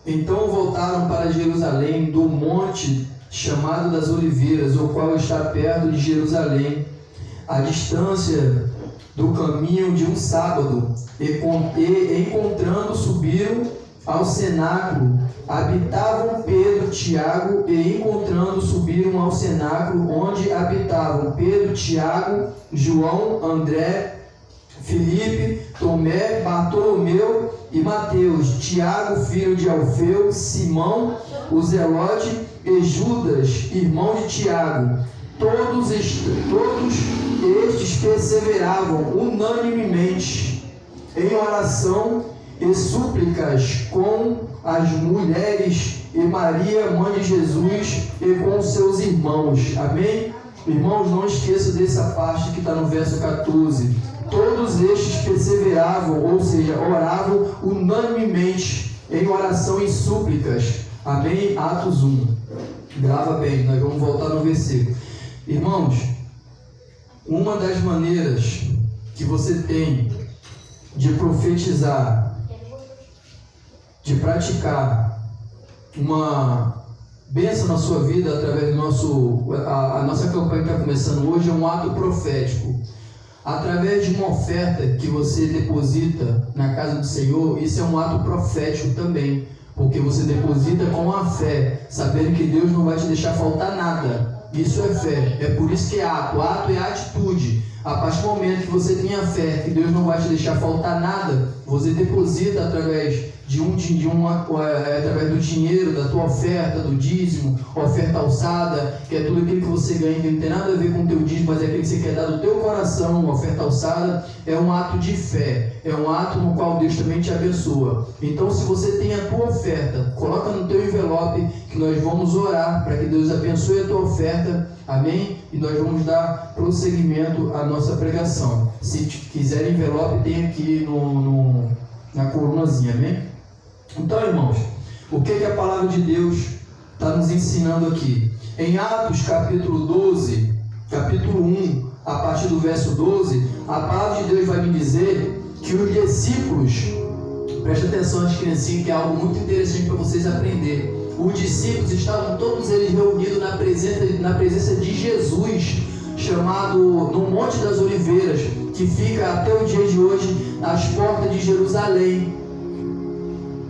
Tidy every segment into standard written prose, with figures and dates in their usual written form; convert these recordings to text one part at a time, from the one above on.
Então voltaram para Jerusalém do monte chamado das Oliveiras, o qual está perto de Jerusalém, à distância do caminho de um sábado, e encontrando subiram ao cenáculo. Habitavam Pedro, Tiago, e encontrando subiram ao cenáculo, onde habitavam Pedro, Tiago, João, André, Filipe, Tomé, Bartolomeu e Mateus, Tiago, filho de Alfeu, Simão, o Zelote e Judas, irmão de Tiago. Todos estes perseveravam unanimemente em oração e súplicas com as mulheres e Maria, mãe de Jesus, e com seus irmãos. Amém? Irmãos, não esqueçam dessa parte que está no verso 14. Todos estes perseveravam, ou seja, oravam unanimemente em oração e súplicas. Amém? Atos 1. Grava bem, nós vamos voltar no versículo. Irmãos, uma das maneiras que você tem de profetizar, de praticar uma bênção na sua vida através do a nossa campanha que está começando hoje é um ato profético. Através de uma oferta que você deposita na casa do Senhor, isso é um ato profético também, porque você deposita com a fé, sabendo que Deus não vai te deixar faltar nada. Isso é fé, é por isso que é ato. Ato é atitude. A partir do momento que você tem a fé que Deus não vai te deixar faltar nada, você deposita através através do dinheiro, da tua oferta, do dízimo, oferta alçada, que é tudo aquilo que você ganha, que não tem nada a ver com o teu dízimo, mas é aquilo que você quer dar do teu coração. Uma oferta alçada é um ato de fé, é um ato no qual Deus também te abençoa. Então, se você tem a tua oferta, coloca no teu envelope, que nós vamos orar para que Deus abençoe a tua oferta, amém? E nós vamos dar prosseguimento à nossa pregação. Se quiser envelope, tem aqui na colunazinha, amém? Então, irmãos, o que a palavra de Deus está nos ensinando aqui? Em Atos capítulo 12, capítulo 1, a partir do verso 12, a palavra de Deus vai me dizer que os discípulos, preste atenção às criancinhas, que é algo muito interessante para vocês aprenderem. Os discípulos estavam todos eles reunidos na presença de Jesus, chamado no Monte das Oliveiras, que fica até o dia de hoje às portas de Jerusalém.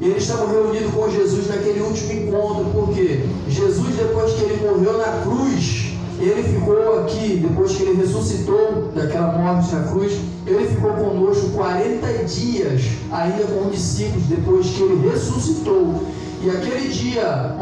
Eles estavam reunidos com Jesus naquele último encontro, porque Jesus, depois que ele morreu na cruz, ele ficou aqui, depois que ele ressuscitou daquela morte na cruz, ele ficou conosco 40 dias, ainda com os discípulos, depois que ele ressuscitou. E aquele dia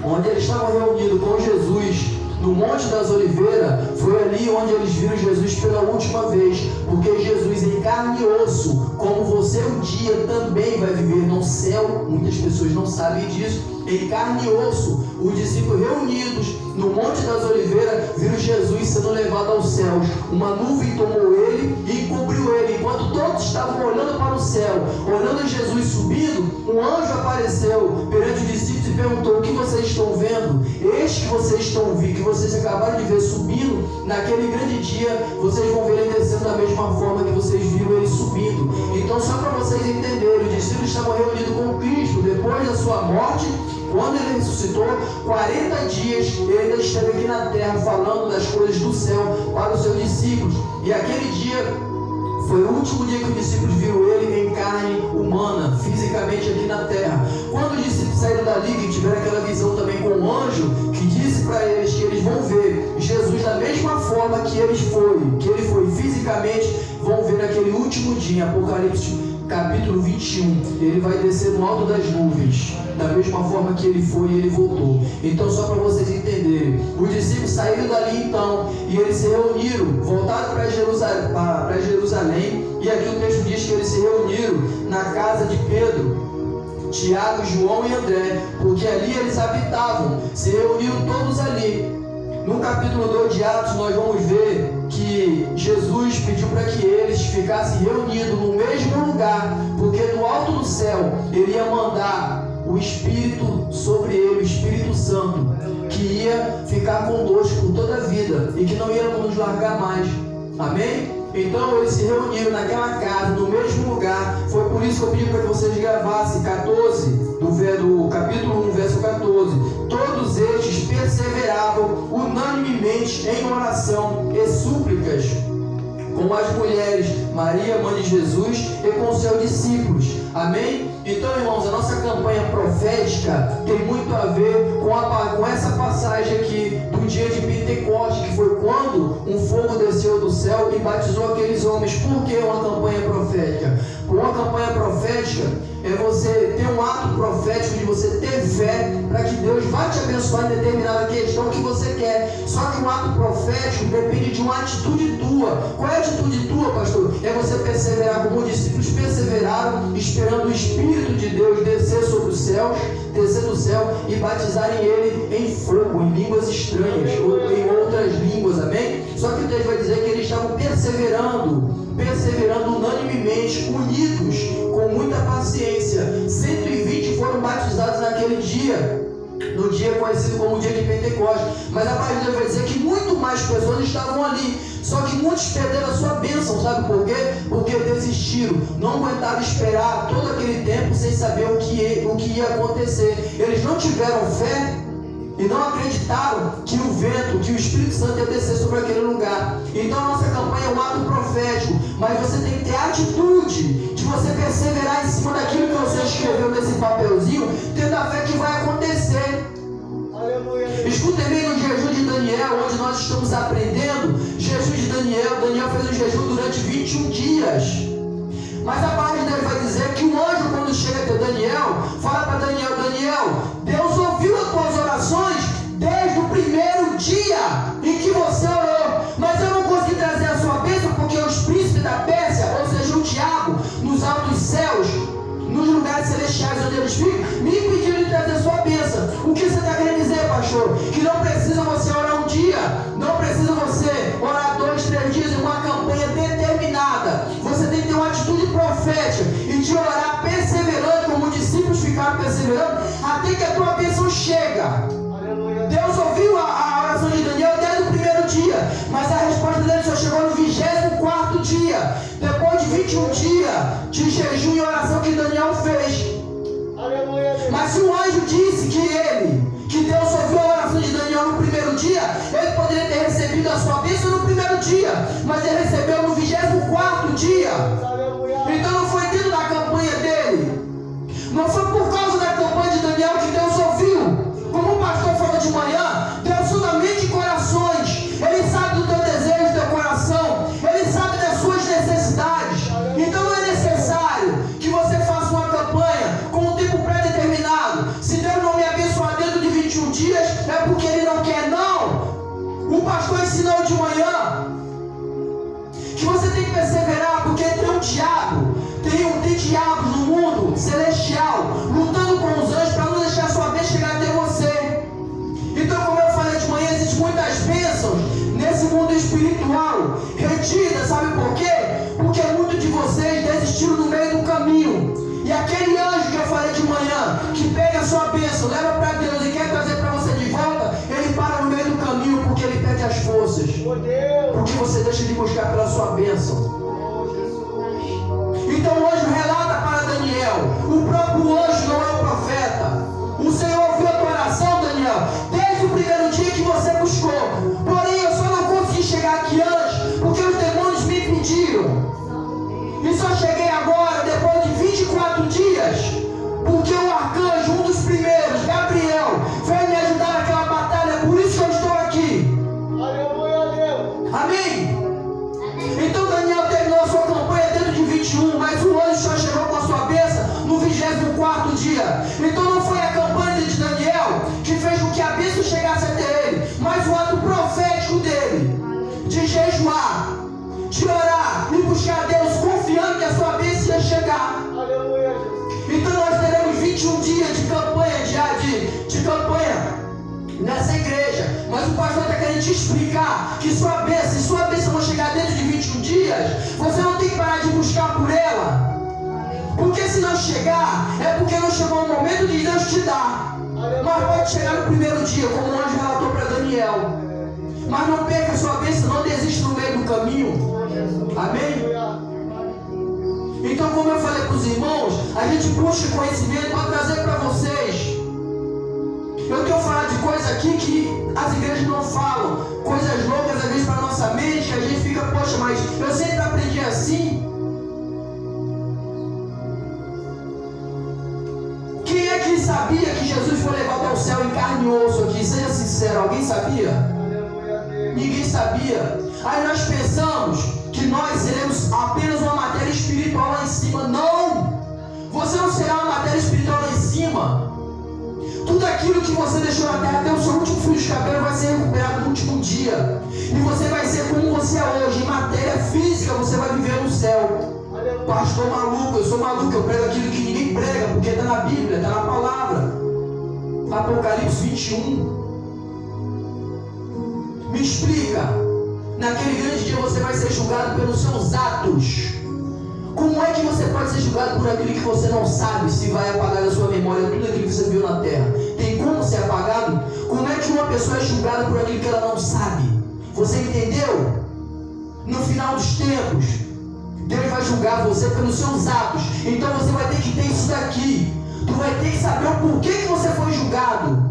onde eles estavam reunidos com Jesus no Monte das Oliveiras, foi ali onde eles viram Jesus pela última vez, porque Jesus em carne e osso, como você um dia também vai viver no céu, muitas pessoas não sabem disso, em carne e osso, os discípulos reunidos no Monte das Oliveiras, viram Jesus sendo levado aos céus. Uma nuvem tomou ele e encobriu ele. Enquanto todos estavam olhando para o céu, olhando Jesus subindo, um anjo apareceu perante os discípulos e perguntou: o que vocês estão vendo? Este que vocês estão vendo, que vocês acabaram de ver subindo, naquele grande dia, vocês vão ver ele descendo da mesma forma que vocês viram ele subindo. Então, só para vocês entenderem, os discípulos estavam reunidos com Cristo depois da sua morte. Quando ele ressuscitou, 40 dias ele ainda esteve aqui na terra falando das coisas do céu para os seus discípulos. E aquele dia foi o último dia que os discípulos viram ele em carne humana, fisicamente aqui na terra. Quando os discípulos saíram dali, que tiveram aquela visão também com o anjo, que disse para eles que eles vão ver Jesus da mesma forma que ele foi fisicamente, vão ver naquele último dia, Apocalipse capítulo 21, ele vai descer no alto das nuvens, da mesma forma que ele foi e ele voltou. Então, só para vocês entenderem, os discípulos saíram dali então, e eles se reuniram, voltaram para Jerusalém, e aqui o texto diz que eles se reuniram na casa de Pedro, Tiago, João e André, porque ali eles habitavam, se reuniram todos ali. No capítulo 2 de Atos, nós vamos ver que Jesus pediu para que eles ficassem reunidos no mesmo lugar, porque do alto do céu ele ia mandar o Espírito sobre ele, o Espírito Santo, que ia ficar conosco por toda a vida e que não ia nos largar mais. Amém? Então eles se reuniram naquela casa, no mesmo lugar. Foi por isso que eu pedi para que vocês gravassem 14, unanimemente em oração e súplicas com as mulheres, Maria, mãe de Jesus, e com seus discípulos. Amém? Então, irmãos, a nossa campanha profética tem muito a ver com essa passagem aqui do dia de Pentecostes, que foi quando um fogo desceu do céu e batizou aqueles homens. Por que uma campanha profética? Por uma campanha profética é você ter um ato profético de você ter fé para que Deus vai te abençoar em determinada questão que você quer. Só que um ato profético depende de uma atitude tua. Qual é a atitude tua, pastor? É você perseverar como os discípulos perseveraram, esperando o Espírito de Deus descer sobre os céus, descer do céu e batizarem ele em fogo, em línguas estranhas ou em outras línguas, amém? Só que o texto vai dizer que eles estavam perseverando unanimemente, unidos, com muita paciência. 120 foram batizados naquele dia, no dia conhecido como o dia de Pentecostes. Mas a palavra de Deus vai dizer que muito mais pessoas estavam ali. Só que muitos perderam a sua bênção, sabe por quê? Porque desistiram, não aguentaram esperar todo aquele tempo sem saber o que ia acontecer. Eles não tiveram fé e não acreditaram que o vento, que o Espírito Santo ia descer sobre aquele lugar. Então a nossa campanha é um ato profético, mas você tem que ter a atitude de você perseverar em cima daquilo que você escreveu nesse papelzinho, tendo a fé que vai acontecer. Escutem bem no jejum de Daniel, onde nós estamos aprendendo. Jejum de Daniel fez um jejum durante 21 dias. Mas a palavra de Deus vai dizer que o anjo, quando chega até Daniel, fala para Daniel: Deus ouviu as tuas orações desde o primeiro dia em que você orou, mas eu não consegui trazer a sua bênção porque os príncipes da Pérsia, ou seja, o diabo, nos altos céus, nos lugares celestiais onde eles ficam, me impediram de trazer a sua bênção. O que você está querendo dizer, pastor? Que não precisa você orar um dia, não precisa você orar 2, 3 dias em uma campanha determinada. Você tem que ter uma atitude profética e de orar perseverando, como os discípulos ficaram perseverando, até que a tua bênção chega. Deus ouviu a oração de Daniel desde o primeiro dia, mas a resposta dele só chegou no 24º dia, depois de 21 dias de jejum e oração que Daniel fez. Mas se o anjo disse que Deus ouviu a oração de Daniel no primeiro dia, ele poderia ter recebido a sua bênção no primeiro dia, mas ele recebeu no 24º dia. Então não foi dentro da campanha dele, não foi por causa da campanha de Daniel que Deus ouviu. Como o pastor falou de manhã, Deus sonda mente e corações. Ele sabe do teu desejo, do teu coração, ele sabe das suas necessidades. Então não é necessário que você faça uma campanha com um tempo pré-determinado. Se Deus não me abençoar dentro de 21 dias, é porque ele não quer, não. O pastor ensinou de manhã que você tem que perseverar, porque tem um diabo, tem diabos no mundo celestial lutando com os anjos para não deixar a sua bênção chegar até você. Então, como eu falei de manhã, existem muitas bênçãos nesse mundo espiritual retidas, sabe por quê? Porque muitos de vocês desistiram no meio do caminho. E aquele anjo que eu falei de manhã, que pega a sua bênção, leva para Deus e quer trazer para você de volta, ele para no meio do caminho porque ele perde as forças. Porque você deixa de buscar pela sua bênção. Então o anjo relata para Daniel, o próprio anjo não é o profeta. O Senhor ouviu a tua oração, Daniel, desde o primeiro dia que você buscou. Porém eu só não consegui chegar aqui antes, porque os demônios me impediram. E só cheguei agora, depois de 24 dias, porque o arcanjo, um dos primeiros, Gabriel, veio me ajudar naquela batalha. Por isso que eu estou aqui. Amém? Então Daniel terminou a sua campanha dentro de 21, mas o anjo só chegou com a sua bênção no 24º dia. Então não foi a campanha de Daniel que fez com que a bênção chegasse até ele, mas o ato profético dele, de jejuar, de orar e buscar Deus, confiando que a sua bênção ia chegar. Então nós teremos 21 dias de campanha, de campanha nessa igreja, mas o pastor está querendo te explicar que se sua bênção não chegar dentro de 21 dias, você não tem que parar de buscar por ela, porque se não chegar, é porque não chegou o momento de Deus te dar. Mas pode chegar no primeiro dia, como o anjo relatou para Daniel. Mas não perca a sua bênção, não desista no meio do caminho. Amém? Então, como eu falei para os irmãos, a gente busca conhecimento para trazer para vocês. Eu tenho falado de coisa aqui que as igrejas não falam, coisas loucas às vezes para a nossa mente, que a gente fica, poxa, mas eu sempre aprendi assim. Quem é que sabia que Jesus foi levado ao céu em carne e osso aqui? Seja sincero, alguém sabia? Ninguém sabia. Aí nós pensamos que nós seremos apenas uma matéria espiritual lá em cima. Não! Você não será uma matéria espiritual lá em cima. Tudo aquilo que você deixou na terra, até o seu último fio de cabelo, vai ser recuperado no último dia. E você vai ser como você é hoje. Em matéria física, você vai viver no céu. Pastor maluco, eu sou maluco, eu prego aquilo que ninguém prega, porque está na Bíblia, está na palavra. Apocalipse 21. Me explica. Naquele grande dia você vai ser julgado pelos seus atos. Como é que você pode ser julgado por aquilo que você não sabe, se vai apagar da sua memória tudo aquilo que você viu na terra? Tem como ser apagado? Como é que uma pessoa é julgada por aquilo que ela não sabe? Você entendeu? No final dos tempos, Deus vai julgar você pelos seus atos. Então você vai ter que ter isso daqui. Tu vai ter que saber o porquê que você foi julgado.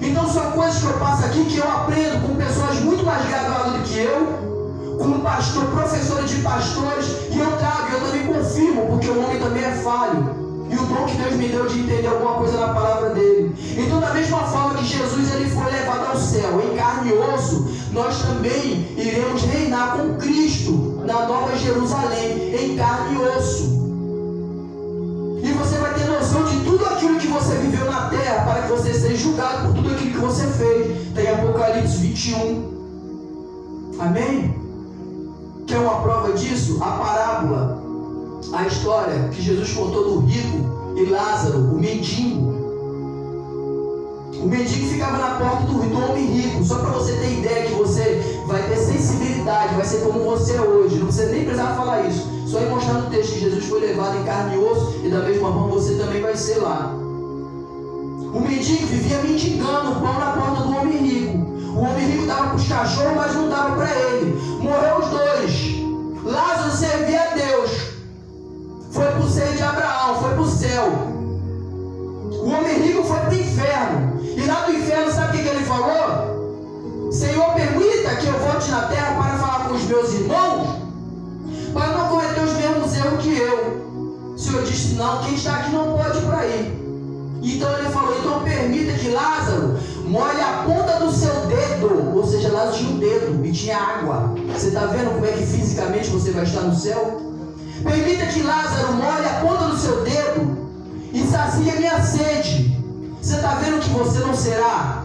Então são coisas que eu passo aqui, que eu aprendo com pessoas muito mais graduadas do que eu, com pastor, professores de pastores, e eu trago, eu também confirmo, porque o homem também é falho. E o dom que Deus me deu de entender alguma coisa na palavra dele. Então, da mesma forma que Jesus ele foi levado ao céu em carne e osso, nós também iremos reinar com Cristo na Nova Jerusalém, em carne e osso. E você vai ter noção de tudo aquilo que você viveu na terra, para que você seja julgado por tudo aquilo que você fez. Tem Apocalipse 21. Amém? Quer uma prova disso? A parábola, a história que Jesus contou do rico e Lázaro, o mendigo. O mendigo ficava na porta do homem rico. Só para você ter ideia que você vai ter sensibilidade, vai ser como você é hoje. Não precisa nem precisar falar isso. Só ir mostrar no texto que Jesus foi levado em carne e osso, e da mesma forma você também vai ser lá. O mendigo vivia mendigando o pão na porta do homem rico. O homem rico dava para os cachorros, mas não dava para ele. Morreu os dois. Lázaro servia a Deus. Foi para o seio de Abraão, foi para o céu. O homem rico foi para o inferno. E lá do inferno, sabe o que ele falou? Senhor, permita que eu volte na terra para falar com os meus irmãos, para não cometer os mesmos erros que eu. O Senhor disse, não, quem está aqui não pode ir para aí. Então ele falou, então permita que Lázaro molhe a ponta do seu dedo. Ou seja, Lázaro tinha um dedo e tinha água. Você está vendo como é que fisicamente você vai estar no céu? Permita que Lázaro molhe a ponta do seu dedo e sacie a minha sede. Você está vendo que você não será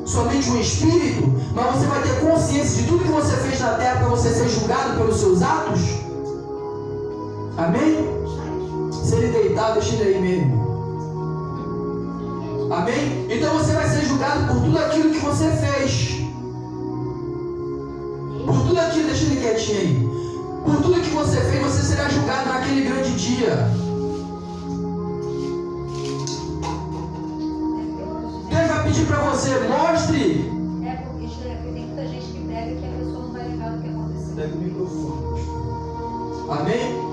somente um espírito, mas você vai ter consciência de tudo que você fez na terra para você ser julgado pelos seus atos? Amém? Se ele deitar, deixa ele aí mesmo. Amém? Então você vai ser julgado por tudo aquilo que você fez. Por tudo aquilo, deixa ele quietinho aí. Por tudo que você fez, você será julgado naquele grande dia. Deus vai pedir para você, mostre. É porque tem muita gente que prega que a pessoa não vai lembrar do que aconteceu. Pega o microfone. Amém?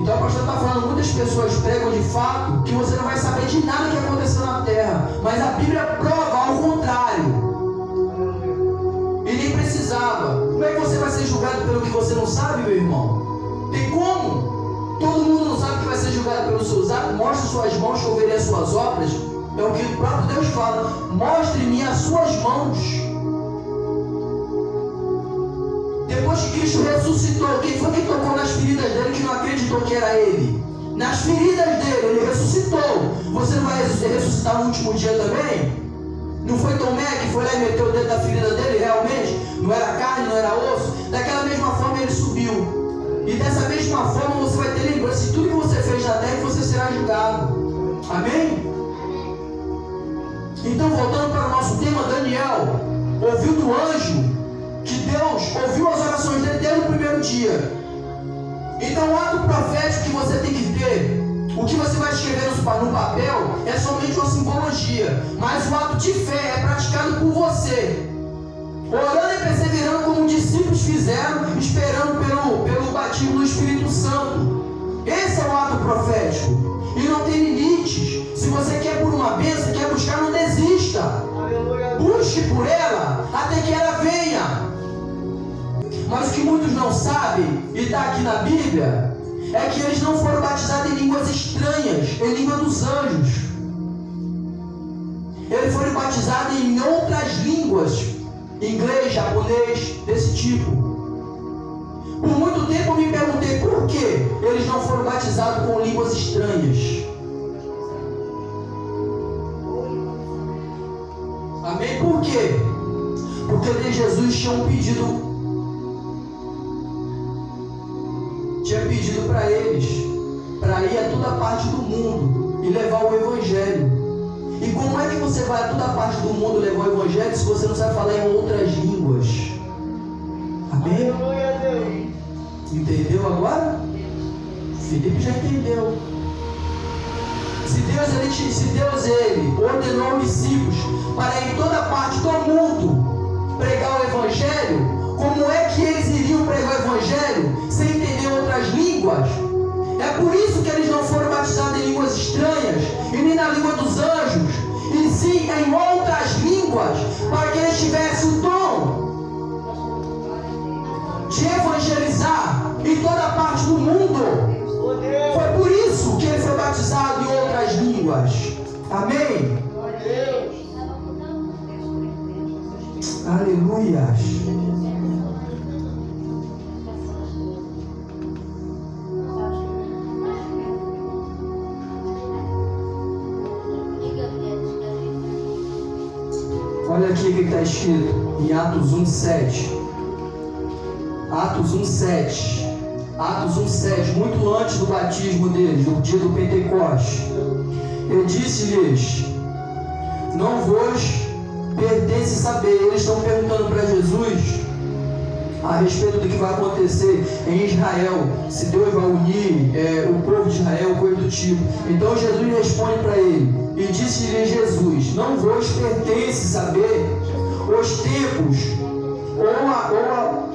Então o pastor está falando, muitas pessoas pregam de fato que você não vai saber de nada que aconteceu na terra. Mas a Bíblia prova ao contrário. E nem precisava. Como é que você vai ser julgado pelo que você não sabe, meu irmão? Tem como? Todo mundo não sabe que vai ser julgado pelos seus atos. Mostre suas mãos que eu verei as suas obras. É o que o próprio Deus fala. Mostre-me as suas mãos. Depois que Cristo ressuscitou, quem foi que tocou nas feridas dele que não acreditou que era ele? Nas feridas dele, ele ressuscitou. Você não vai ressuscitar no último dia também? Não foi Tomé que foi lá e meteu o dedo da ferida dele realmente? Não era carne, não era osso? Daquela mesma forma ele subiu. E dessa mesma forma você vai ter lembrança de tudo que você fez na terra e você será julgado. Amém? Então voltando para o nosso tema, Daniel ouviu do anjo que Deus ouviu as orações dele desde o primeiro dia. Então o ato profético que você tem que ter, o que você vai escrever no papel é somente uma simbologia, mas o ato de fé é praticado por você, orando e perseverando como os discípulos fizeram, esperando pelo batismo do Espírito Santo. Esse é o ato profético, e não tem limites. Se você quer por uma bênção, por ela até que ela venha. Mas o que muitos não sabem, e está aqui na Bíblia, é que eles não foram batizados em línguas estranhas, em língua dos anjos. Eles foram batizados em outras línguas, inglês, japonês, desse tipo. Por muito tempo eu me perguntei por que eles não foram batizados com línguas estranhas. Amém? Por quê? Porque Jesus tinha pedido para eles, para ir a toda parte do mundo e levar o Evangelho. E como é que você vai a toda parte do mundo levar o Evangelho se você não sabe falar em outras línguas? Amém? Entendeu agora? Felipe já entendeu. Se Deus ele ordenou os discípulos para ir em toda parte do mundo pregar o Evangelho, como é que eles iriam pregar o Evangelho sem entender outras línguas? É por isso que eles não foram batizados em línguas estranhas e nem na língua dos anjos, e sim em outras línguas, para que eles tivessem o dom de evangelizar em toda parte do mundo. Foi por isso que ele foi batizado em outras línguas. Amém? Aleluia. Olha aqui o que está escrito em Atos 1:7. Atos 1:7. Atos 1:7, muito antes do batismo deles, no dia do Pentecostes. Ele disse-lhes: não vos pertence saber. Eles estão perguntando para Jesus a respeito do que vai acontecer em Israel, se Deus vai unir o povo de Israel, coisa do tipo. Então Jesus responde para ele, e disse-lhe Jesus: não vos pertence saber os tempos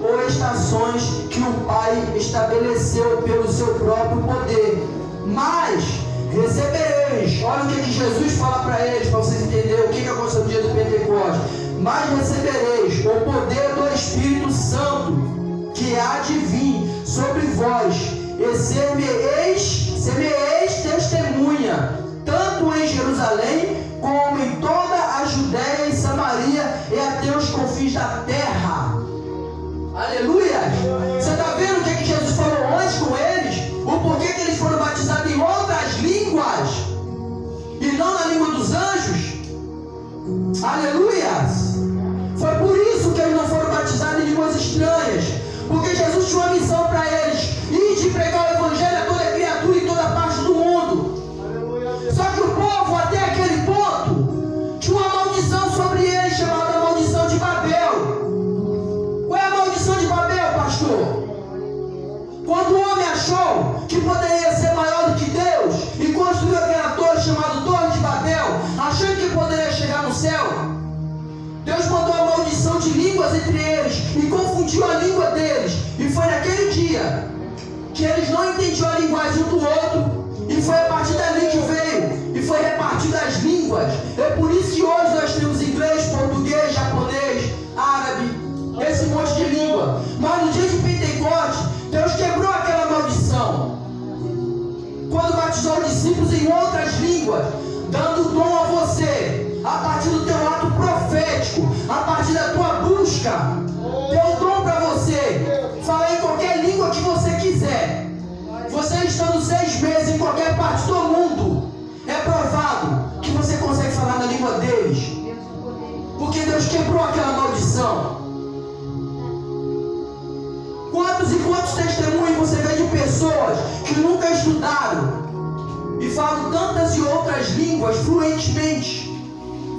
ou estações que o Pai estabeleceu pelo seu próprio poder, mas recebereis. Olha o que Jesus fala para eles, para vocês entenderem o que aconteceu no dia do Pentecostes. Mas recebereis o poder do Espírito Santo, que há de vir sobre vós, e semeeis testemunha, tanto em Jerusalém, como em toda a Judéia e Samaria, e até os confins da terra. Aleluia! Você está vendo o que Jesus falou antes com eles? O porquê que eles foram batizados em outras línguas e não na língua dos anjos? Aleluia! Foi por isso que eles não foram batizados em línguas estranhas, porque Jesus tinha uma missão para eles: ir de pregar o Evangelho a toda criatura em toda parte do mundo. Só que o povo, até aquele ponto, tinha uma maldição sobre eles, chamada maldição de Babel. Qual é a maldição de Babel, pastor? Quando o homem achou que poderia ser maior do que Deus e construiu aquela torre chamada Torre de Babel, achando que poderia chegar no céu, Deus mandou a maldição de línguas entre eles e confundiu a língua deles. E foi naquele dia que eles não entendiam a linguagem um do outro, e foi a partir dali que veio e foi repartida as línguas. É por isso que hoje nós temos inglês, português, japonês, árabe, esse monte de língua. Mas no dia de Pentecostes, Deus quebrou aquela maldição quando batizou os discípulos em outras línguas, dando dom a você, a partir do teu ato profético, a partir da tua busca. Deu dom para você falar em qualquer língua que você quiser. Você estando 6 meses em qualquer parte do mundo, é provado que você consegue falar na língua deles, porque Deus quebrou aquela maldição. Quantos e quantos testemunhos você vê de pessoas que nunca estudaram e falam tantas e outras línguas fluentemente?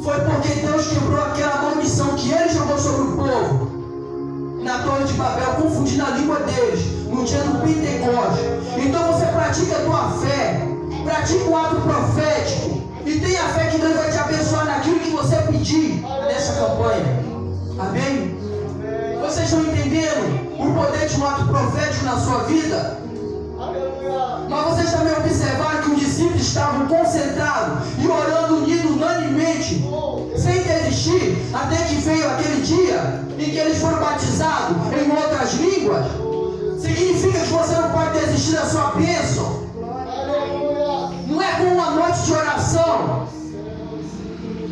Foi porque Deus quebrou aquela maldição que Ele jogou sobre o povo na Torre de Babel, confundindo a língua deles no dia do Pentecostes. Então você pratica a tua fé, pratica o ato profético e tenha fé que Deus vai te abençoar naquilo que você pedir nessa campanha. Amém? Vocês estão entendendo o poder de um ato profético na sua vida? Mas vocês também observaram que os discípulos estavam concentrados e orando unidos unanimemente, sem desistir, até que veio dia em que eles foram batizados em outras línguas, significa que você não pode desistir da sua bênção. Não é com uma noite de oração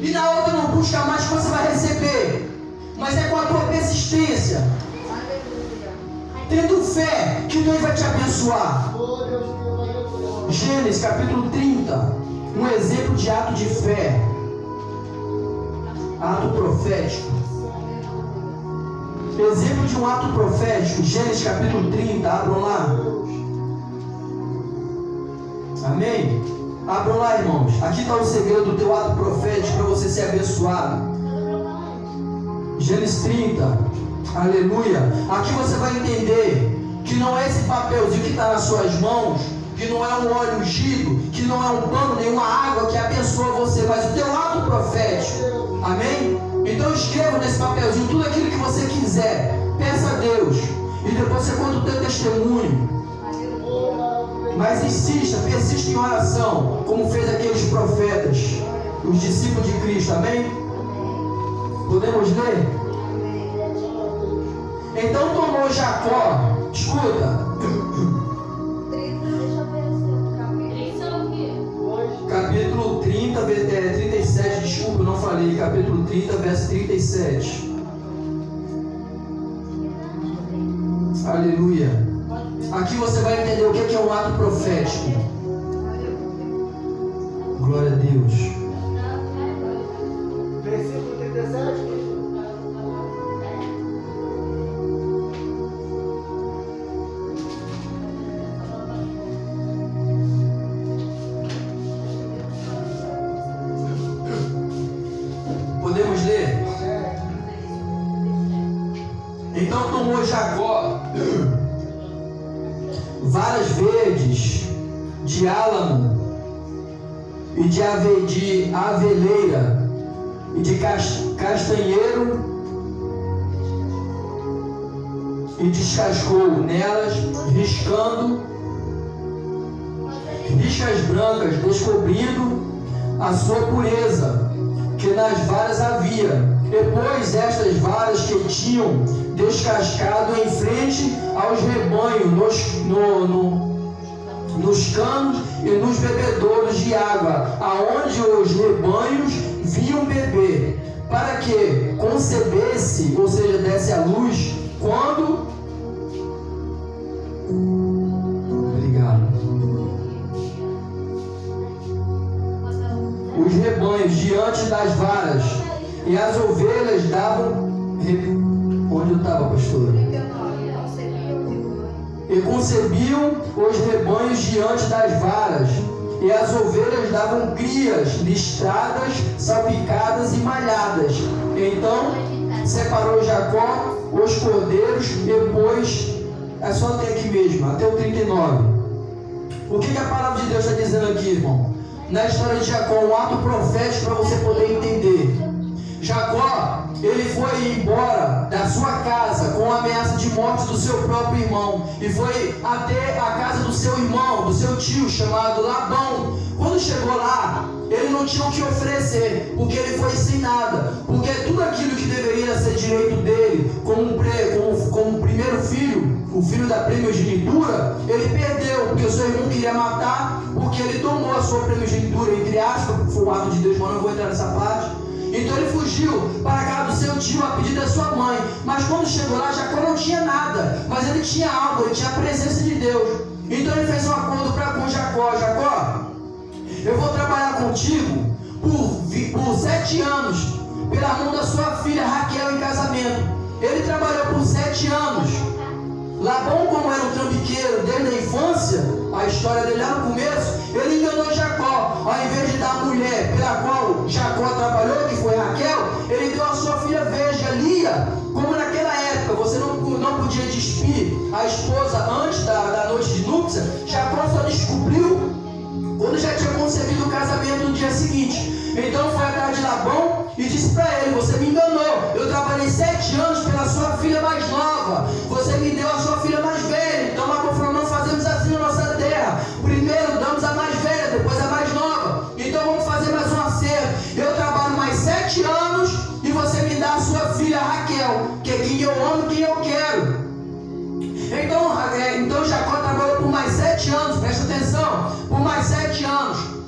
e na outra não busca mais que você vai receber, mas é com a tua persistência, tendo fé que Deus vai te abençoar. Gênesis capítulo 30, um exemplo de ato de fé, ato profético. Exemplo de um ato profético, Gênesis capítulo 30, abram lá. Amém? Abram lá, irmãos. Aqui está o segredo do teu ato profético para você ser abençoado. Gênesis 30, aleluia. Aqui você vai entender que não é esse papelzinho que está nas suas mãos, que não é um óleo ungido, que não é um pano, nenhuma água que abençoa você, mas o teu ato profético. Amém? Então escreva nesse papelzinho tudo aquilo que você quiser. Peça a Deus. E depois você conta o teu testemunho. Mas insista, persista em oração, como fez aqueles profetas, os discípulos de Cristo. Amém? Podemos ler? Então tomou Jacó. Escuta. Capítulo 30, 37, desculpa, eu não falei. Capítulo 30, verso 37. Aleluia. Aqui você vai entender o que é um ato profético. Glória a Deus. Versículo 37. Podemos ler? Então tomou Jacó varas verdes de álamo e de aveleira e de castanheiro e descascou nelas, riscas brancas, descobrindo a sua pureza que nas varas havia. Depois estas varas que tinham descascado em frente aos rebanhos, nos canos e nos bebedouros de água, aonde os rebanhos vinham beber, para que concebesse, ou seja, desse à luz, quando... Obrigado. Os rebanhos diante das varas, e as ovelhas davam... Onde eu estava, pastor? E concebiam os rebanhos diante das varas, e as ovelhas davam crias listradas, salpicadas e malhadas. Então separou Jacó os cordeiros, depois, é só até aqui mesmo, até o 39. O que a palavra de Deus está dizendo aqui, irmão? Na história de Jacó, um ato profético para você poder entender. Jacó, ele foi embora da sua casa com a ameaça de morte do seu próprio irmão e foi até a casa do seu irmão, do seu tio, chamado Labão. Quando chegou lá, ele não tinha o que oferecer, porque ele foi sem nada, porque tudo aquilo que deveria ser direito dele, como primeiro filho, o filho da primogenitura, ele perdeu, porque o seu irmão queria matar, porque ele tomou a sua primogenitura, entre aspas, foi um ato de Deus, mas não vou entrar nessa parte. Então ele fugiu para a casa do seu tio a pedido da sua mãe. Mas quando chegou lá, Jacó não tinha nada, mas ele tinha algo, ele tinha a presença de Deus. Então ele fez um acordo com Jacó. Jacó, eu vou trabalhar contigo por 7 anos, pela mão da sua filha Raquel em casamento. Ele trabalhou por 7 anos. Labão, como era um trambiqueiro desde a infância, a história dele lá no começo, ele enganou Jacó. Ao invés de dar a mulher pela qual Jacó trabalhou, que foi Raquel, ele deu a sua filha Veja, Lia. Como naquela época você não podia despir a esposa antes da noite de núpcia, Jacó só descobriu quando já tinha concebido o casamento no dia seguinte. Então foi atrás de Labão e disse para ele: você me enganou, eu trabalhei 7 anos pela sua filha mais nova, você me deu a sua filha mais velha. Então Labão falou: não fazemos assim na nossa terra, primeiro damos a mais velha, depois a mais nova. Então vamos fazer mais um acerto, eu trabalho mais 7 anos e você me dá a sua filha Raquel.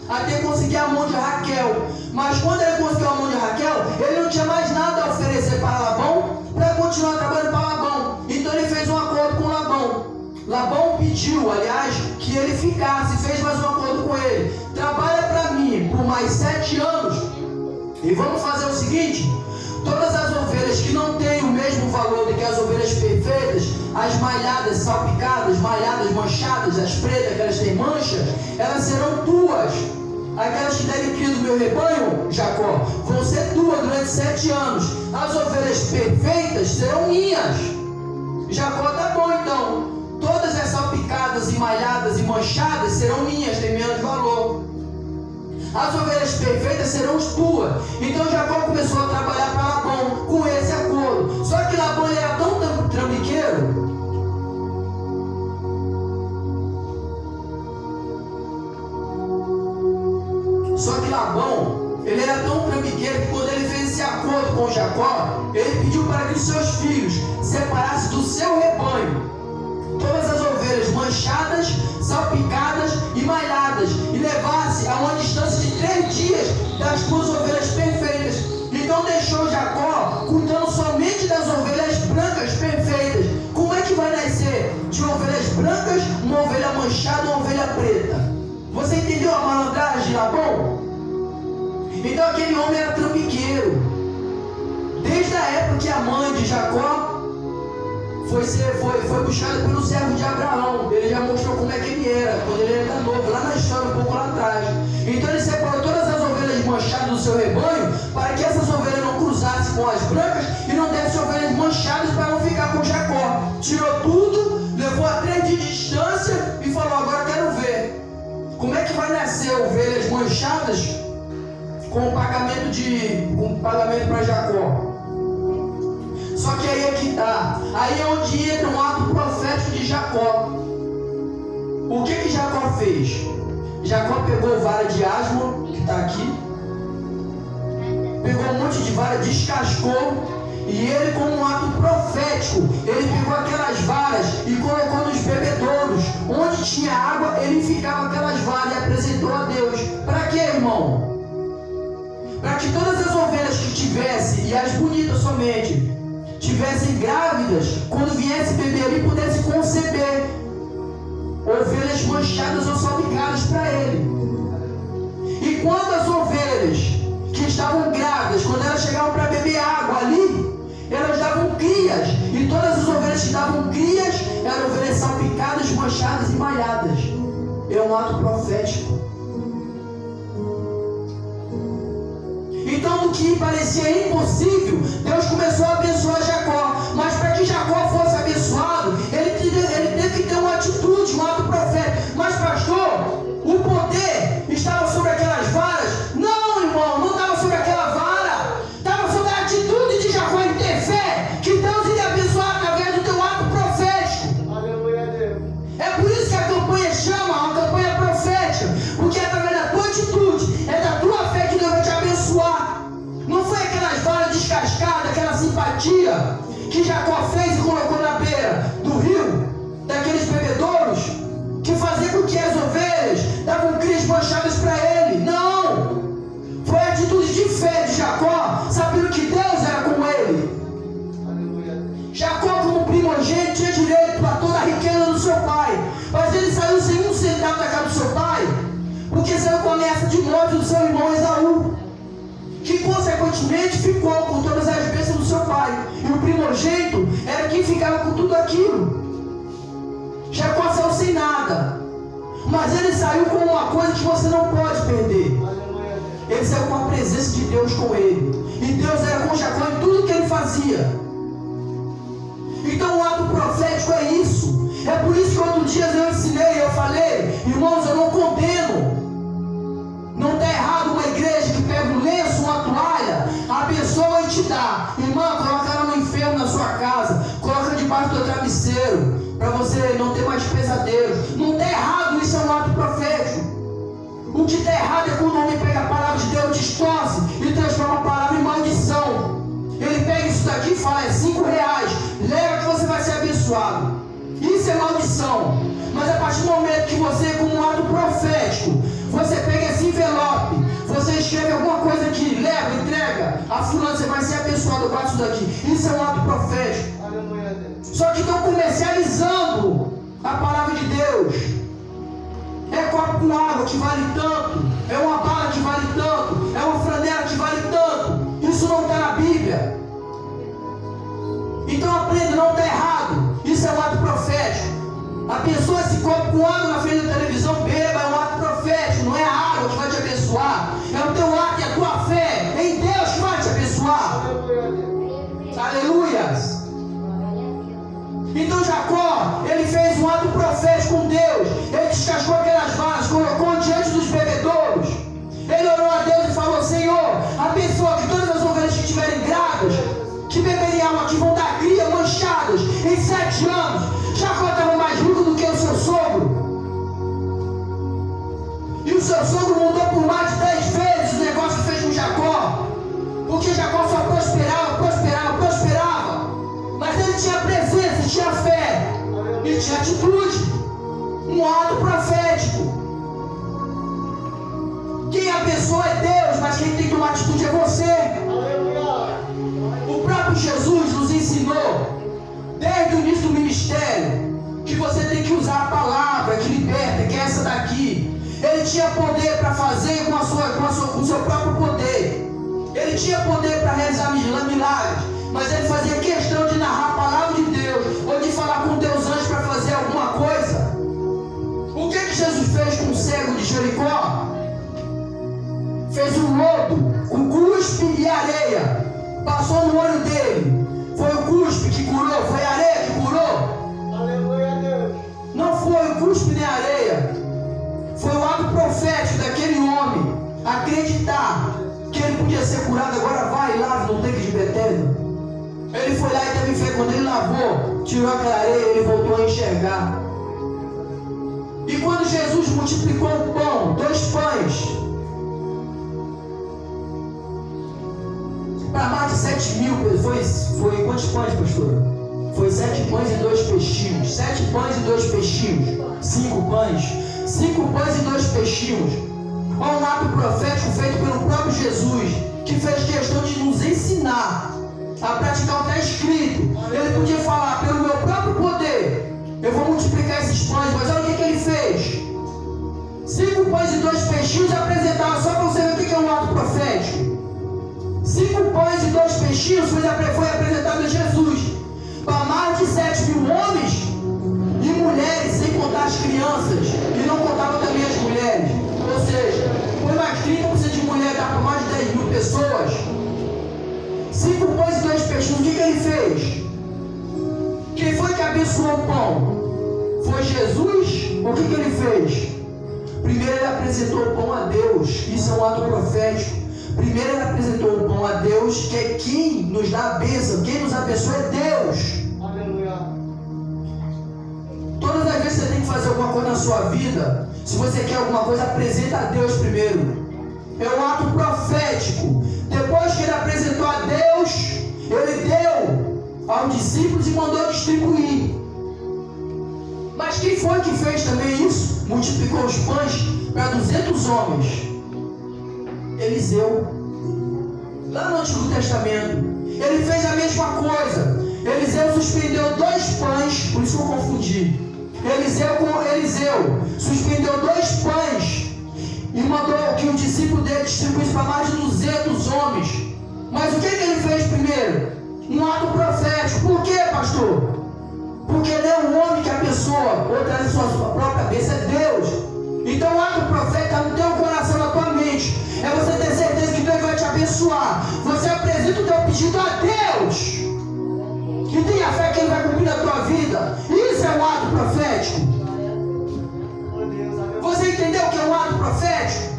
até conseguir a mão de Raquel. Mas quando ele conseguiu a mão de Raquel, ele não tinha mais nada a oferecer para Labão, para continuar trabalhando para Labão. Então ele fez um acordo com Labão. Labão pediu, aliás, que ele ficasse, fez mais um acordo com ele. Trabalha para mim por mais 7 anos. E vamos fazer o seguinte: todas as ovelhas que não têm o mesmo valor do que as ovelhas perfeitas, as malhadas, salpicadas, malhadas, manchadas, as pretas, que elas têm mancha, elas serão tuas. Aquelas que devem crer do meu rebanho, Jacó, vão ser tuas durante 7 anos. As ovelhas perfeitas serão minhas. Jacó, tá bom então. Todas as salpicadas, e malhadas e manchadas serão minhas, tem menos valor. As ovelhas perfeitas serão tuas. Então Jacó começou a trabalhar para Labão com esse acordo. Só que Labão ele era tão trambiqueiro. Só que Labão, ele era tão trambiqueiro que quando ele fez esse acordo com Jacó, ele pediu para que os seus filhos separassem do seu rebanho todas as ovelhas manchadas, salpicadas e malhadas, e levasse a uma distância de 3 dias das 2 ovelhas perfeitas. Então deixou Jacó cuidando somente das ovelhas brancas perfeitas. Como é que vai nascer de ovelhas brancas uma ovelha manchada e uma ovelha preta? Você entendeu a malandragem de Labão? Então aquele homem era trambiqueiro. Desde a época que a mãe de Jacó foi buscada pelo servo de Abraão. Ele já mostrou como é que ele era, quando ele era novo, lá na história, um pouco lá atrás. Então ele separou todas as ovelhas manchadas do seu rebanho, para que essas ovelhas não cruzassem com as brancas e não dessem ovelhas manchadas para não ficar com Jacó. Tirou tudo, levou a 3 dias de distância e falou: agora quero ver como é que vai nascer ovelhas manchadas com pagamento para Jacó. Só que aí é que está. Aí é onde entra um ato profético de Jacó. O que Jacó fez? Jacó pegou vara de asmo, que está aqui, pegou um monte de vara, descascou, e ele, como um ato profético, ele pegou aquelas varas e colocou nos bebedouros. Onde tinha água, ele ficava aquelas varas e apresentou a Deus. Para quê, irmão? Para que todas as ovelhas que tivessem, e as bonitas somente, tivessem grávidas, quando viesse beber ali, pudesse conceber ovelhas manchadas ou salpicadas para ele. E quando as ovelhas que estavam grávidas, quando elas chegavam para beber água ali, elas davam crias, e todas as ovelhas que davam crias eram ovelhas salpicadas, manchadas e malhadas. É um ato profético. Então, do que parecia impossível, Deus começou a abençoar Jacó. Mas para que Jacó fosse abençoado, ele teve que ter uma atitude, um ato profético. Mas, pastor, o poder estava sobre aquelas varas? Não, irmão, não estava sobre aquela vara. Estava sobre a atitude de Jacó em ter fé, que Deus iria abençoar através do teu ato profético. Aleluia a Deus. É por isso que a campanha chama uma campanha profética, porque através da tua atitude, é da tua fé que Deus vai te abençoar. Não foi aquelas varas descascadas, aquela simpatia que Jacó fez e colocou na beira do rio, daqueles bebedouros, que fazia com que as ovelhas davam crias manchadas para ele. Não! Foi a atitude de fé de Jacó, sabendo que Deus era com ele. Jacó, como primogênito, tinha direito a toda a riqueza do seu pai, mas ele saiu sem um centavo da casa do seu pai, porque saiu com a ameaça de morte do seu irmão Esaú, que consequentemente ficou com todas as bênçãos do seu pai. E o primogênito era quem ficava com tudo aquilo. Jacó saiu sem nada, mas ele saiu com uma coisa que você não pode perder. Ele saiu com a presença de Deus com ele, e Deus era com Jacó em tudo que ele fazia. Então o ato profético é isso. É por isso que outro dia eu ensinei, eu falei: irmãos, eu não condeno. Não está errado uma igreja que pega um lenço, uma toalha, abençoa e te dá. Irmã, coloca ela no inferno na sua casa, coloca debaixo do travesseiro, para você não ter mais pesadelos. Não está errado, isso é um ato profético. O que está errado é quando o homem pega a palavra de Deus, distorce e transforma a palavra em maldição. Ele pega isso daqui e fala: é R$5, leva que você vai ser abençoado. Isso é maldição. Mas a partir do momento que você, como um ato profético, você pega esse envelope escreve alguma coisa aqui, leva, entrega. A fulana, você vai ser abençoado, bate isso daqui. Isso é um ato profético. Aleluia, Deus. Só que estão comercializando a palavra de Deus. É copo com água que vale tanto. É uma bala que vale tanto. É uma franela que vale tanto. Isso não está na Bíblia. Então aprenda, não está errado. Isso é um ato profético. A pessoa se copo com água na frente da televisão, beba, é um ato profético. Não é a água que vai te abençoar. É o teu ato e a tua fé em Deus que vai te abençoar. Aleluia, Deus. Aleluias. Então Jacó, ele fez um ato profético com Deus. Ele descascou aquelas varas, colocou diante dos bebedouros. Ele orou a Deus e falou: Senhor, abençoa que todas as ovelhas que estiverem grávidas, que beberem água, que vão dar cria manchadas em 7 anos. Jacó estava mais rico do que o seu sogro. E o seu sogro mudou por mais de 10 vezes o negócio que fez com Jacó. Porque Jacó só prosperava. Mas ele tinha presença, tinha fé e tinha atitude. Um ato profético. Quem abençoa é Deus, mas quem tem que tomar atitude é você. Aleluia. O próprio Jesus nos ensinou, desde o início do ministério, que você tem que usar a palavra que liberta, que é essa daqui. Ele tinha poder para fazer com o seu próprio poder. Ele tinha poder para realizar milagres, mas ele fazia questão de narrar a palavra de Deus, ou de falar com Deus antes para fazer alguma coisa. O que Jesus fez com o cego de Jericó? Fez um lodo com cuspe e areia, passou no olho dele. Foi o cuspe que curou, foi a areia que curou. Aleluia, Deus. Não foi o cuspe nem a areia. Foi o ato profético daquele homem acreditar que ele podia ser curado. Agora vai e lave no tanque de Betesda. Ele foi lá e teve fé. Quando ele lavou, tirou aquela areia, ele voltou a enxergar. E quando Jesus multiplicou o pão, 2 pães, para mais de 7.000, foi quantos pães, pastor? Foi 7 pães e 2 peixinhos. 7 pães e 2 peixinhos. 5 pães. 5 pães e 2 peixinhos. Olha um ato profético feito pelo próprio Jesus, que fez questão de nos ensinar a praticar o que está escrito. Ele podia falar: pelo meu próprio poder, eu vou multiplicar esses pães. Mas olha o que ele fez. 5 pães e 2 peixinhos apresentava, só para você ver o que é um ato profético. 5 pães e 2 peixinhos foi apresentado a Jesus para mais de 7.000 homens e mulheres, sem contar as crianças, e não contava também as mulheres. Ou seja, foi mais 30% de mulher, dá para mais de 10.000 pessoas. 5 pães e 2 peixinhos, o que ele fez? Quem foi que abençoou o pão? Foi Jesus? O que ele fez? Primeiro ele apresentou o pão a Deus. Isso é um ato profético. Primeiro ele apresentou o pão a Deus, que é quem nos dá a bênção, quem nos abençoa é Deus. Aleluia. Todas as vezes você tem que fazer alguma coisa na sua vida, se você quer alguma coisa, apresenta a Deus primeiro. É um ato profético. Depois que ele apresentou a Deus, ele deu aos discípulos e mandou distribuir. Mas quem foi que fez também isso? Multiplicou os pães para 200 homens. Eliseu, lá no Antigo Testamento, ele fez a mesma coisa. Eliseu suspendeu 2 pães, por isso que eu confundi. Eliseu suspendeu 2 pães e mandou que o discípulo dele distribuísse para mais de 200 homens. Mas o que ele fez primeiro? Um ato profético. Por quê, pastor? Porque ele é um homem que abençoa, ou traz a sua própria bênção, é Deus. Então o ato profético está no teu coração, na tua mente. É você ter certeza que Deus vai te abençoar. Você apresenta o teu pedido a Deus e tenha fé que Ele vai cumprir na tua vida. Isso é um ato profético. Você entendeu o que é um ato profético?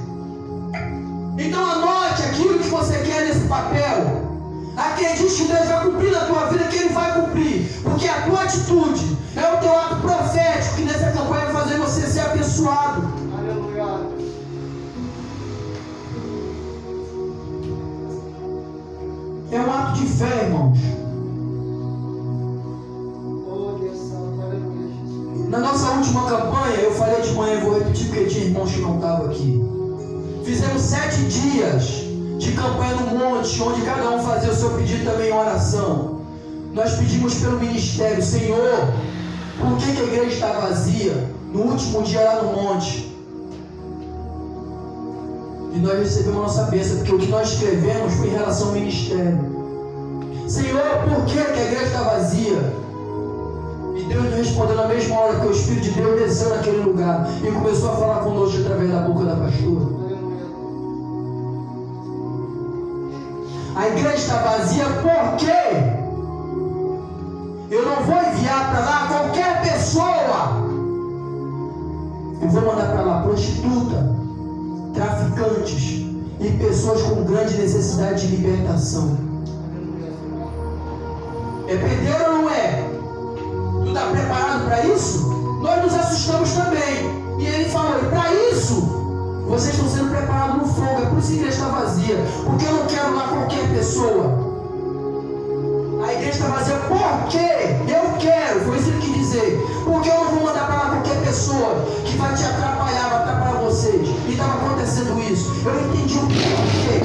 Então anote aquilo que você quer nesse papel. Acredite que Deus vai cumprir na tua vida, que Ele vai cumprir. Porque a tua atitude é o teu ato profético, que nessa campanha vai fazer você ser abençoado. Aleluia. É um ato de fé, irmãos. Oh, Deus Santo, aleluia, Jesus. Na nossa última campanha, eu falei de manhã, eu vou repetir porque tinha irmãos que não estavam aqui. Fizemos 7 dias de campanha no monte, onde cada um fazia o seu pedido também em oração. Nós pedimos pelo ministério, Senhor, por que a igreja está vazia? No último dia lá no monte. E nós recebemos a nossa bênção, porque o que nós escrevemos foi em relação ao ministério. Senhor, por que a igreja está vazia? E Deus nos respondeu na mesma hora que o Espírito de Deus desceu naquele lugar e começou a falar conosco através da boca da pastora. A igreja está vazia porque eu não vou enviar para lá qualquer pessoa. Eu vou mandar para lá prostituta, traficantes e pessoas com grande necessidade de libertação. É perder ou não é? Tu está preparado para isso? Nós nos assustamos também. E ele falou, e para isso vocês estão sendo preparados no fogo. É por isso que a igreja está vazia. Porque eu não quero lá qualquer pessoa. A igreja está vazia porque eu quero. Foi isso que ele quis dizer. Porque eu não vou mandar para lá qualquer pessoa que vai te atrapalhar, vai atrapalhar vocês. E estava acontecendo isso. Eu entendi o porquê.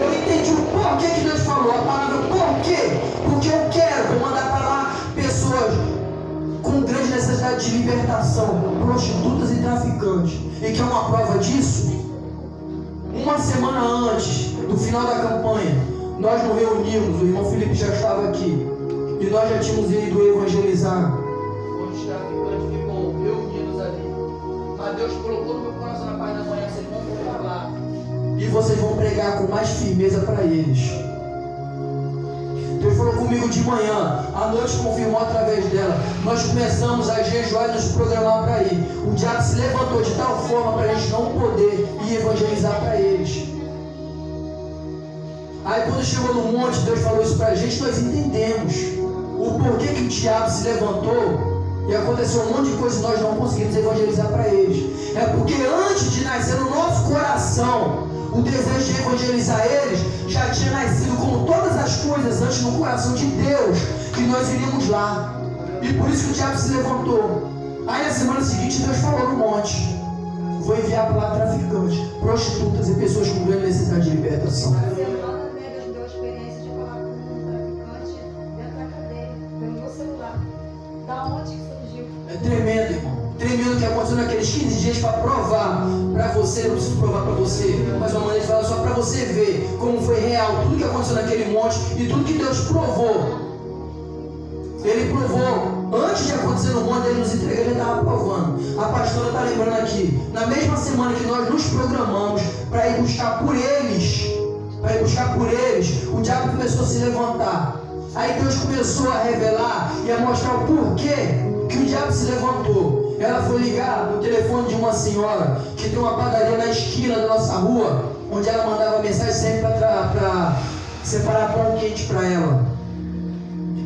Eu entendi o porquê que Deus falou. A palavra porquê. Porque eu quero. Vou mandar para lá pessoas com grande necessidade de libertação, prostitutas e traficantes. E que é uma prova disso? Uma semana antes do final da campanha, nós nos reunimos, o irmão Felipe já estava aqui, e nós já tínhamos ido evangelizar onde os traficantes ficam reunidos ali. Mas Deus colocou no meu coração na parte da manhã, vocês vão para lá e vocês vão pregar com mais firmeza para eles. Deus falou comigo de manhã, à noite confirmou através dela. Nós começamos a jejuar e nos programar para ir. O diabo se levantou de tal forma para a gente não poder ir evangelizar para eles. Aí quando chegou no monte, Deus falou isso para a gente, nós entendemos o porquê que o diabo se levantou e aconteceu um monte de coisa e nós não conseguimos evangelizar para eles. É porque antes de nascer no nosso coração o desejo de evangelizar eles, já tinha nascido como todas as coisas antes no coração de Deus, que nós iríamos lá. E por isso que o diabo se levantou. Aí na semana seguinte Deus falou no monte, vou enviar para lá traficantes, prostitutas e pessoas com grande necessidade de libertação. A semana Deus deu a experiência de falar com um traficante dentro da cadeia, pelo meu celular. Da onde que surgiu? É tremendo, irmão. Tremendo o que aconteceu naqueles 15 dias para provar para você, não preciso provar para você, mas uma maneira de falar só para você ver como foi real tudo que aconteceu naquele monte e tudo que Deus provou. Ele provou, antes de acontecer no monte, ele nos entregou, ele estava provando. A pastora está lembrando aqui, na mesma semana que nós nos programamos para ir buscar por eles, o diabo começou a se levantar. Aí Deus começou a revelar e a mostrar o porquê que o diabo se levantou. Ela foi ligar no telefone de uma senhora que tem uma padaria na esquina da nossa rua, onde ela mandava mensagem sempre para separar pão quente para ela.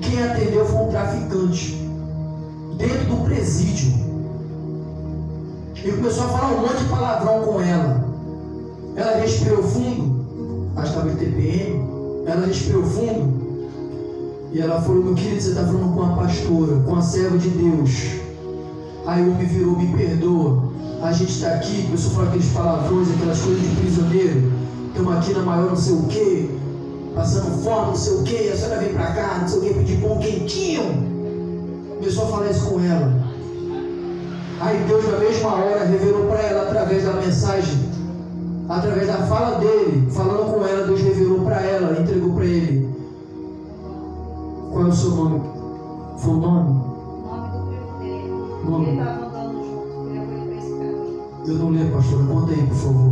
Quem atendeu foi um traficante dentro do presídio. Ele começou a falar um monte de palavrão com ela. Ela respirou fundo, acho que estava em TPM. Ela respirou fundo e ela falou, meu querido, você está falando com a pastora, com a serva de Deus. Aí o homem virou, me perdoa, a gente está aqui, começou a falar aqueles palavrões, aquelas coisas de prisioneiro, estamos aqui na maior não sei o que, passando fome, não sei o que, a senhora vem pra cá, não sei o que, pedir pão quentinho. Começou a falar isso com ela. Aí Deus na mesma hora revelou para ela através da mensagem, através da fala dele, falando com ela, Deus revelou para ela, entregou para ele. Qual é o seu nome? Foi o nome? Ele estava andando junto, ele levou ele para esse caminho. Eu não lembro, pastora, conta aí, por favor.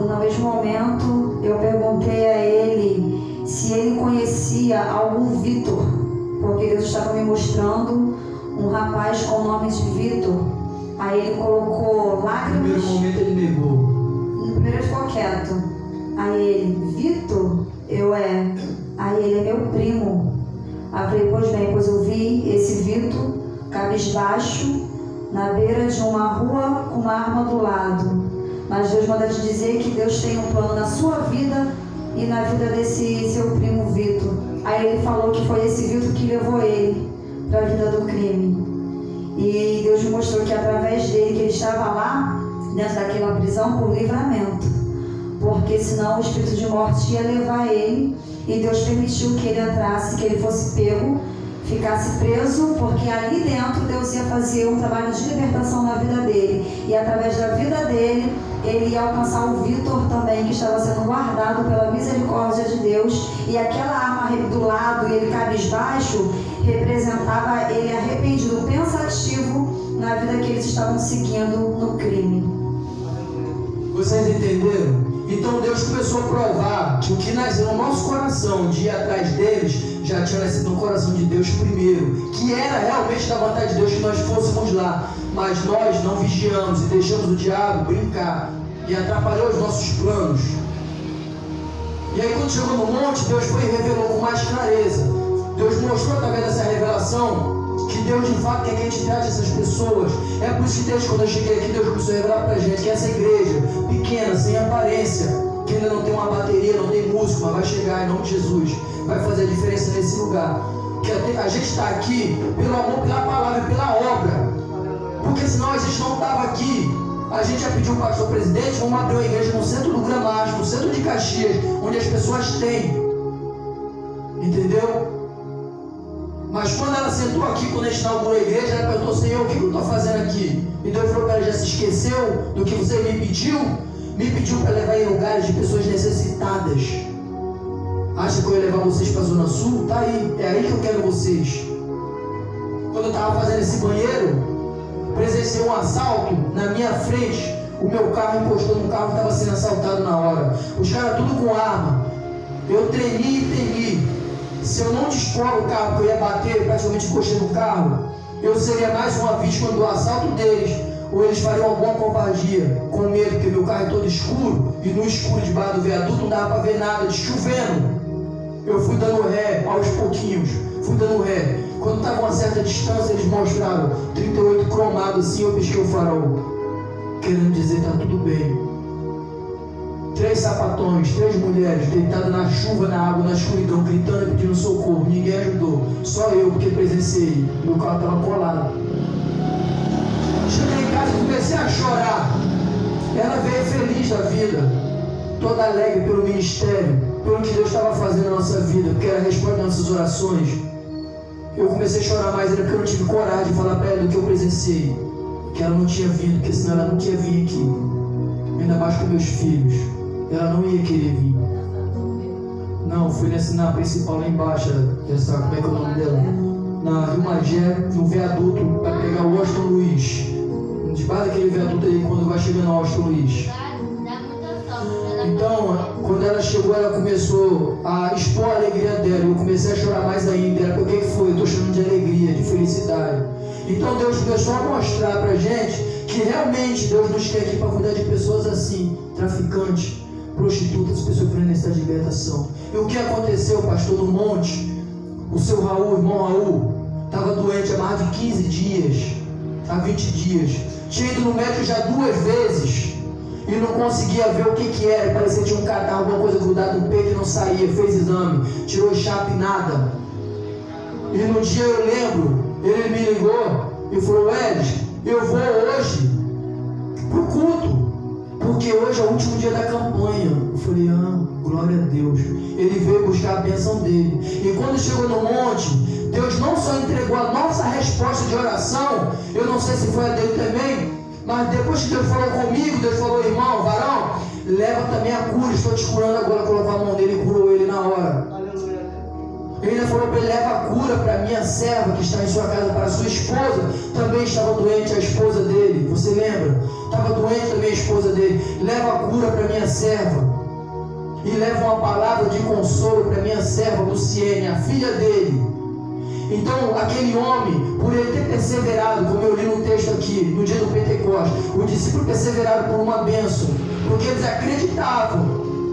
No mesmo momento, eu perguntei a ele se ele conhecia algum Vitor, porque Deus estava me mostrando um rapaz com o nome de Vitor. Aí ele colocou lágrimas. No primeiro momento ele negou. No primeiro ele ficou quieto. Aí ele, Vitor? Aí ele é meu primo. Aí eu falei, pois bem, pois eu vi esse Vitor cabisbaixo na beira de uma rua com uma arma do lado. Mas Deus manda te dizer que Deus tem um plano na sua vida e na vida desse seu primo Vitor. Aí ele falou que foi esse Vitor que levou ele para a vida do crime. E Deus me mostrou que através dele, que ele estava lá, dentro daquela prisão, por livramento. Porque senão o espírito de morte ia levar ele. E Deus permitiu que ele entrasse, que ele fosse pego, ficasse preso, porque ali dentro Deus ia fazer um trabalho de libertação na vida dele. E através da vida dele, ele ia alcançar o Vitor também, que estava sendo guardado pela misericórdia de Deus. E aquela arma do lado e ele cabisbaixo representava ele arrependido, pensativo na vida que eles estavam seguindo no crime. Vocês entenderam? Então Deus começou a provar que o que nasceu no nosso coração de ir atrás deles já tinha nascido no coração de Deus primeiro, que era realmente da vontade de Deus que nós fôssemos lá, mas nós não vigiamos e deixamos o diabo brincar e atrapalhou os nossos planos. E aí quando chegou no monte, Deus foi e revelou com mais clareza. Deus mostrou através dessa revelação que Deus de fato quer que a gente trate essas pessoas. É por isso que Deus, quando eu cheguei aqui, Deus começou a revelar pra gente que essa igreja pequena, sem aparência, que ainda não tem uma bateria, não tem músico, mas vai chegar em nome de Jesus, vai fazer a diferença nesse lugar. Que a gente está aqui pelo amor, pela palavra e pela obra, porque senão a gente não estava aqui. A gente já pediu o pastor presidente, vamos abrir uma igreja no centro do Gramacho, no centro de Caxias, onde as pessoas têm, entendeu? Mas quando ela sentou aqui, quando a gente inaugurou a igreja, ela perguntou: Senhor, o que eu estou fazendo aqui? E Deus falou para ela: já se esqueceu do que você me pediu? Me pediu para levar em lugares de pessoas necessitadas. Acha que eu ia levar vocês para a Zona Sul? Tá aí, é aí que eu quero vocês. Quando eu estava fazendo esse banheiro, presenciei um assalto na minha frente. O meu carro encostou num carro que estava sendo assaltado na hora. Os caras tudo com arma. Eu tremi e temi. Se eu não dispor o carro que eu ia bater, praticamente encostei no carro, eu seria mais uma vítima do assalto deles, ou eles fariam alguma covardia, com medo, porque meu carro é todo escuro, e no escuro debaixo do viaduto não dava para ver nada, de chovendo. Eu fui dando ré aos pouquinhos, fui dando ré. Quando estava a uma certa distância, eles mostraram 38 cromado assim, eu pisquei o farol, querendo dizer: tá tudo bem. 3 sapatões, 3 mulheres deitadas na chuva, na água, na escuridão, gritando e pedindo socorro. Ninguém ajudou, só eu, porque presenciei. Meu carro estava colado. Cheguei em casa e comecei a chorar. Ela veio feliz da vida, toda alegre pelo ministério, pelo que Deus estava fazendo na nossa vida, porque era a resposta das nossas orações. Eu comecei a chorar mais, era porque eu não tive coragem de falar para ela do que eu presenciei, que ela não tinha vindo, porque senão ela não tinha vindo aqui, ainda mais com meus filhos. Ela não ia querer vir. Não, fui na principal lá embaixo, essa, como é que é o nome dela? Na Rio Magé, no viaduto, para pegar o Washington Luiz. Debaixo daquele viaduto aí, quando vai chegando ao Washington Luiz. Então, quando ela chegou, ela começou a expor a alegria dela. Eu comecei a chorar mais ainda. Ela: por que foi? Eu estou chorando de alegria, de felicidade. Então Deus começou a mostrar pra gente que realmente Deus nos quer aqui para cuidar de pessoas assim, traficantes, prostitutas, pessoas que têm necessidade de libertação. E o que aconteceu, pastor, no monte? O seu Raul, irmão Raul, estava doente há mais de 15 dias, há 20 dias. Tinha ido no médico já 2 vezes e não conseguia ver o que era. Parecia que tinha um catarro, alguma coisa grudada no peito e não saía. Fez exame, tirou chapa e nada. E no dia, eu lembro, ele me ligou e falou: Elis, eu vou hoje pro culto, porque hoje é o último dia da campanha. Eu falei: glória a Deus. Ele veio buscar a bênção dele. E quando chegou no monte, Deus não só entregou a nossa resposta de oração, eu não sei se foi a dele também, mas depois que Deus falou comigo, Deus falou: irmão, varão, leva também a cura, estou te curando agora. Colocou a mão dele e curou ele na hora. Ele ainda falou para ele: leva a cura para minha serva que está em sua casa, para a sua esposa. Também estava doente a esposa dele, você lembra? Estava doente também a esposa dele. Leva a cura para minha serva. E leva uma palavra de consolo para minha serva Luciene, a filha dele. Então aquele homem, por ele ter perseverado, como eu li no texto aqui, no dia do Pentecostes, o discípulo perseveraram por uma bênção, porque eles acreditavam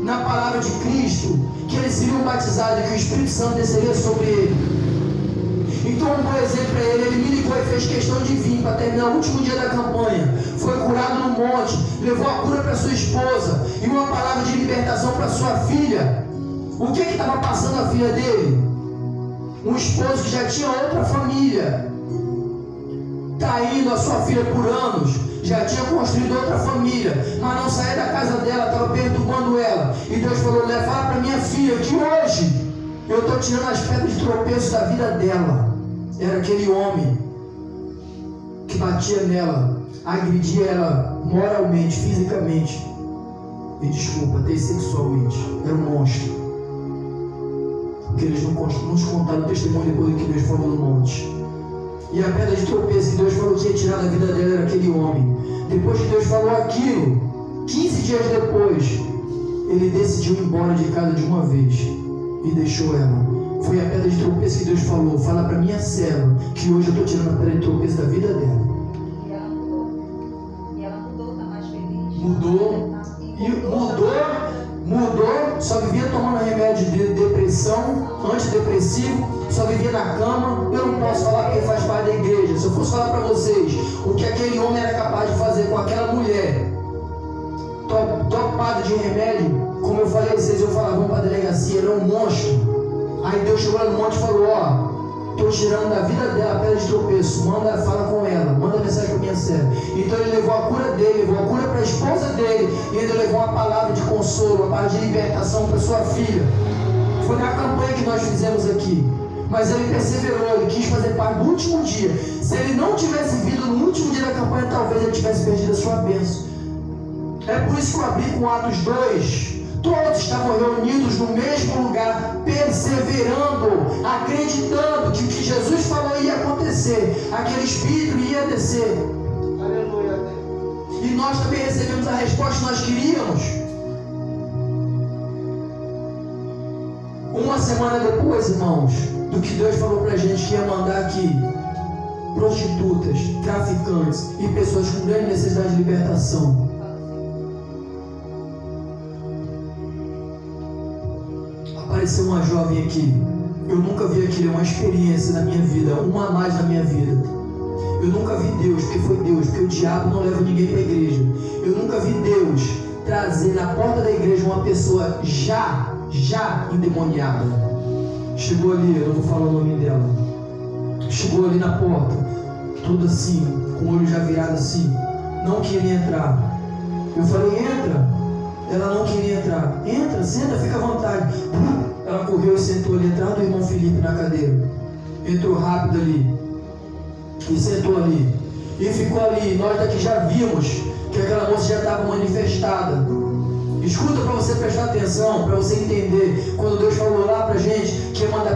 na palavra de Cristo, que eles seriam batizados e que o Espírito Santo desceria sobre ele. Então, um bom exemplo para ele me ligou e fez questão de vir para terminar o último dia da campanha. Foi curado no monte, levou a cura para sua esposa e uma palavra de libertação para sua filha. O que estava passando a filha dele? Um esposo que já tinha outra família. traindo a sua filha por anos, já tinha construído outra família, mas não saía da casa dela, estava perturbando ela. E Deus falou: levar para minha filha, que hoje eu estou tirando as pedras de tropeço da vida dela. Era aquele homem que batia nela, agredia ela moralmente, fisicamente, e desculpa, até sexualmente. Era um monstro. Porque eles não nos contaram o testemunho depois do que Deus falou no monte. E a pedra de tropeço que Deus falou que ia tirar da vida dela era aquele homem. Depois que Deus falou aquilo, 15 dias depois, ele decidiu ir embora de casa de uma vez e deixou ela. Foi a pedra de tropeço que Deus falou: fala para minha serva que hoje eu estou tirando a pedra de tropeço da vida dela. E ela mudou. E ela mudou, tá mais feliz. Mudou, só vivia tomando remédio de depressão, antidepressivo, só vivia na cama. Eu não posso falar porque faz parte da igreja. Se eu fosse falar para vocês o que aquele homem era capaz de fazer com aquela mulher topada de remédio, como eu falei a vocês, eu falava: vamos para a delegacia, ele é um monstro. Aí Deus chegou lá no monte e falou: ó, estou tirando da vida dela a pedra de tropeço, fala com ela, manda mensagem para minha serva. Então ele levou a cura dele, levou a cura para a esposa dele, e ainda levou uma palavra de consolo, uma palavra de libertação para sua filha. Foi na campanha que nós fizemos aqui. Mas ele perseverou, ele quis fazer parte do último dia. Se ele não tivesse vindo no último dia da campanha, talvez ele tivesse perdido a sua bênção. É por isso que eu abri com Atos 2. Todos estavam reunidos no mesmo lugar, perseverando, acreditando que o que Jesus falou ia acontecer, aquele Espírito ia descer. Aleluia. E nós também recebemos a resposta que nós queríamos. Uma semana depois, irmãos, do que Deus falou pra gente que ia mandar aqui prostitutas, traficantes e pessoas com grande necessidade de libertação, apareceu uma jovem aqui. Eu nunca vi aquilo, é uma experiência na minha vida, uma a mais na minha vida. Eu nunca vi Deus, porque foi Deus, porque o diabo não leva ninguém para a igreja. Eu nunca vi Deus trazer na porta da igreja uma pessoa já endemoniada. Chegou ali, eu não vou falar o nome dela. Chegou ali na porta, tudo assim, com o olho já virado assim, não queria entrar. Eu falei: entra. Ela não queria entrar. Entra, senta, fica à vontade. Ela correu e sentou ali atrás do irmão Felipe na cadeira. Entrou rápido ali e sentou ali e ficou ali. Nós daqui já vimos que aquela moça já estava manifestada. Escuta para você prestar atenção, para você entender. Quando Deus falou lá pra gente que ia mandar